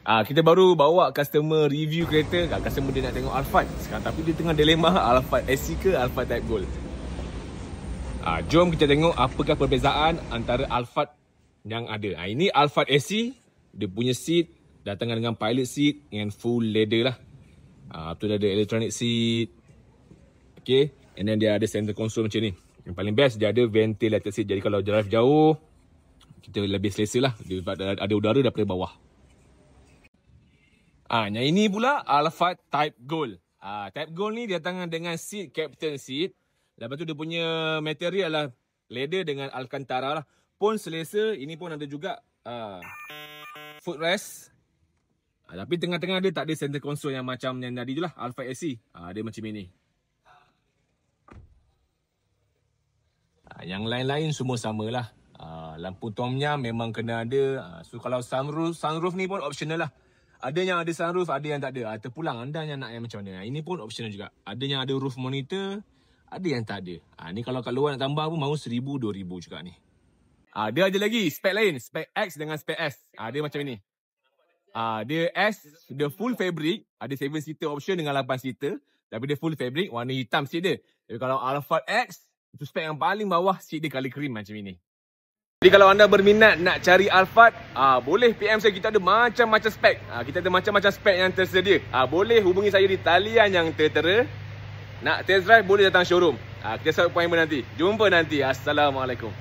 Kita baru bawa customer review kereta. Customer dia nak tengok Alphard sekarang, tapi dia tengah dilema Alphard SC ke Alphard Type Gold. Jom kita tengok apakah perbezaan antara Alphard yang ada. Ini Alphard SC, dia punya seat datangkan dengan pilot seat dengan full leather lah. Tu dah ada electronic seat. Okay, and then dia ada center console macam ni. Yang paling best, dia ada ventilated seat. Jadi kalau drive jauh, kita lebih selesa lah. Dia ada udara daripada bawah. Yang ini pula Alphard Type Gold. Type Gold ni dia datang dengan seat captain seat. Lepas tu dia punya material lah leather dengan Alcantara lah. Pun selesa. Ini pun ada juga footrest. Tapi tengah-tengah dia tak ada center console yang macam yang tadi tu lah, Alphard SC. Dia macam ini. Yang lain-lain semua samalah. Lampu tomnya memang kena ada. So kalau sunroof ni pun optional lah. Ada yang ada sunroof, ada yang tak ada. Terpulang anda yang nak yang macam mana. Ini pun optional juga. Ada yang ada roof monitor, ada yang tak ada. Ni kalau kat luar nak tambah pun mahu 1,000, 2,000 juga ni. Dia ada lagi spek lain, spek X dengan spek S. Dia macam ni. Dia S, dia full fabric. Ada 7-seater option dengan 8-seater. Tapi dia full fabric, warna hitam seat dia. Tapi kalau Alphard X, itu spek yang paling bawah, seat dia colour cream macam ini. Jadi kalau anda berminat nak cari Alphard, boleh PM saya, kita ada macam-macam spek. Kita ada macam-macam spek yang tersedia. Boleh hubungi saya di talian yang tertera. Nak test drive boleh datang showroom. Kita set appointment nanti. Jumpa nanti. Assalamualaikum.